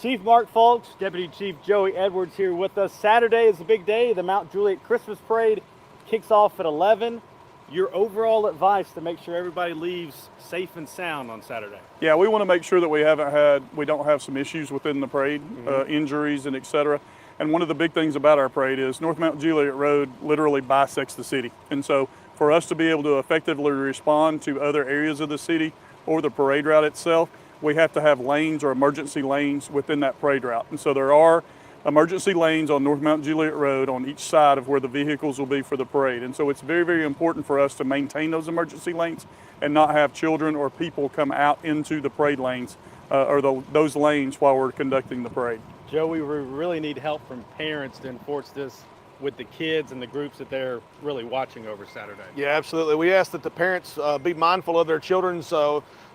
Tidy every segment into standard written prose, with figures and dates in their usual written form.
Chief Mark Fulks, Deputy Chief Joey Edwards here with us. Saturday is a big day. The Mount Juliet Christmas Parade kicks off at 11. Your overall advice to make sure everybody leaves safe and sound on Saturday? Yeah, we want to make sure that we don't have some issues within the parade, injuries and et cetera. And one of the big things about our parade is North Mount Juliet Road literally bisects the city. And so for us to be able to effectively respond to other areas of the city or the parade route itself, we have to have lanes or emergency lanes within that parade route. And so there are emergency lanes on North Mount Juliet Road on each side of where the vehicles will be for the parade. And so it's very, very important for us to maintain those emergency lanes and not have children or people come out into the parade lanes those lanes while we're conducting the parade. Joey, we really need help from parents to enforce this with the kids and the groups that they're really watching over Saturday. Yeah, absolutely. We ask that the parents be mindful of their children's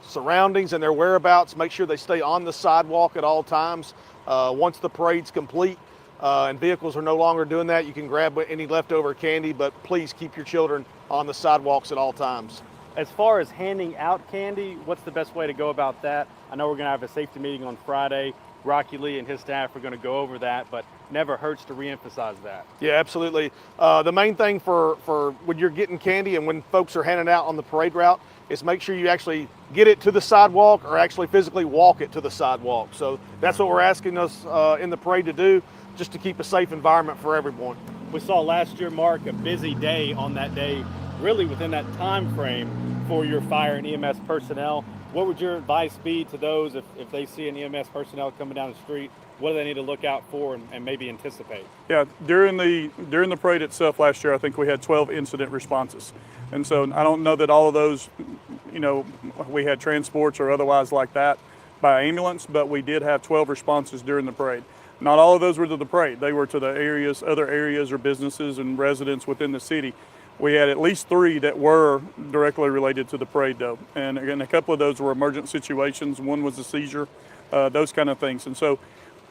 surroundings and their whereabouts. Make sure they stay on the sidewalk at all times. Once the parade's complete and vehicles are no longer doing that, you can grab any leftover candy, but please keep your children on the sidewalks at all times. As far as handing out candy, what's the best way to go about that? I know we're going to have a safety meeting on Friday. Rocky Lee and his staff are going to go over that, but never hurts to reemphasize that. Yeah, absolutely. The main thing for when you're getting candy and when folks are handing out on the parade route is make sure you actually get it to the sidewalk or actually physically walk it to the sidewalk. So that's what we're asking us in the parade to do, just to keep a safe environment for everyone. We saw last year, Mark, a busy day on that day, really within that time frame for your fire and EMS personnel. What would your advice be to those if they see an EMS personnel coming down the street? What do they need to look out for and maybe anticipate? Yeah, during the parade itself last year, I think we had 12 incident responses. And so I don't know that all of those, we had transports or otherwise like that by ambulance, but we did have 12 responses during the parade. Not all of those were to the parade. They were to the other areas or businesses and residents within the city. We had at least 3 that were directly related to the parade, though. And again, a couple of those were emergent situations. One was a seizure, those kind of things. And so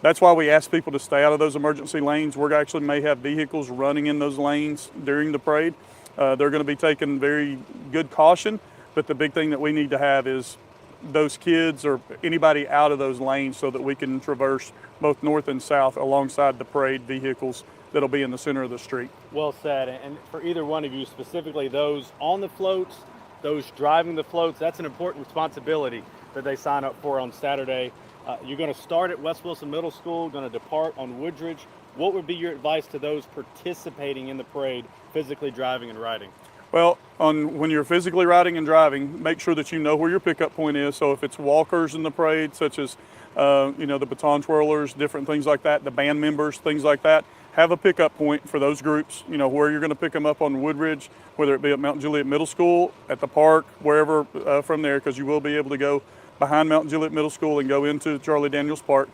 that's why we ask people to stay out of those emergency lanes. We actually may have vehicles running in those lanes during the parade. They're going to be taking very good caution, but the big thing that we need to have is those kids or anybody out of those lanes so that we can traverse both north and south alongside the parade vehicles that'll be in the center of the street. Well said. And for either one of you, specifically those on the floats, those driving the floats, that's an important responsibility that they sign up for on Saturday. You're going to start at West Wilson Middle School, going to depart on Woodridge. What would be your advice to those participating in the parade, physically driving and riding? Well, when you're physically riding and driving, make sure that you know where your pickup point is. So if it's walkers in the parade, such as the baton twirlers, different things like that, the band members, things like that, have a pickup point for those groups, where you're going to pick them up on Woodridge, whether it be at Mount Juliet Middle School, at the park, wherever from there, because you will be able to go behind Mount Juliet Middle School and go into Charlie Daniels Park.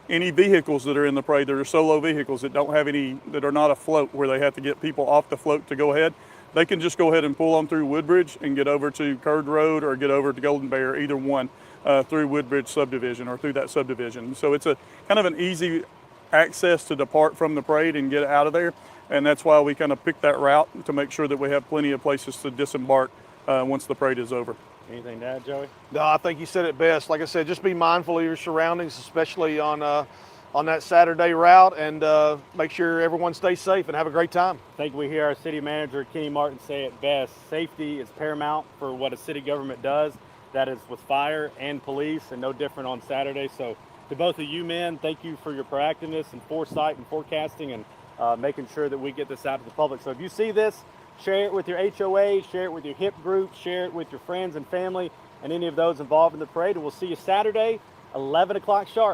Any vehicles that are in the parade, that are solo vehicles that that are not afloat, where they have to get people off the float to go ahead, they can just go ahead and pull on through Woodbridge and get over to Curd Road or get over to Golden Bear, either one, through Woodbridge subdivision or through that subdivision. So it's a kind of an easy access to depart from the parade and get out of there. And that's why we kind of picked that route to make sure that we have plenty of places to disembark once the parade is over. Anything to add, Joey? No, I think you said it best. Like I said, just be mindful of your surroundings, especially on that Saturday route, and make sure everyone stays safe and have a great time. I think we hear our city manager, Kenny Martin, say it best. Safety is paramount for what a city government does. That is with fire and police, and no different on Saturday. So to both of you men, thank you for your proactiveness and foresight and forecasting and making sure that we get this out to the public. So if you see this, share it with your HOA, share it with your HIP group, share it with your friends and family and any of those involved in the parade. And we'll see you Saturday, 11 o'clock sharp.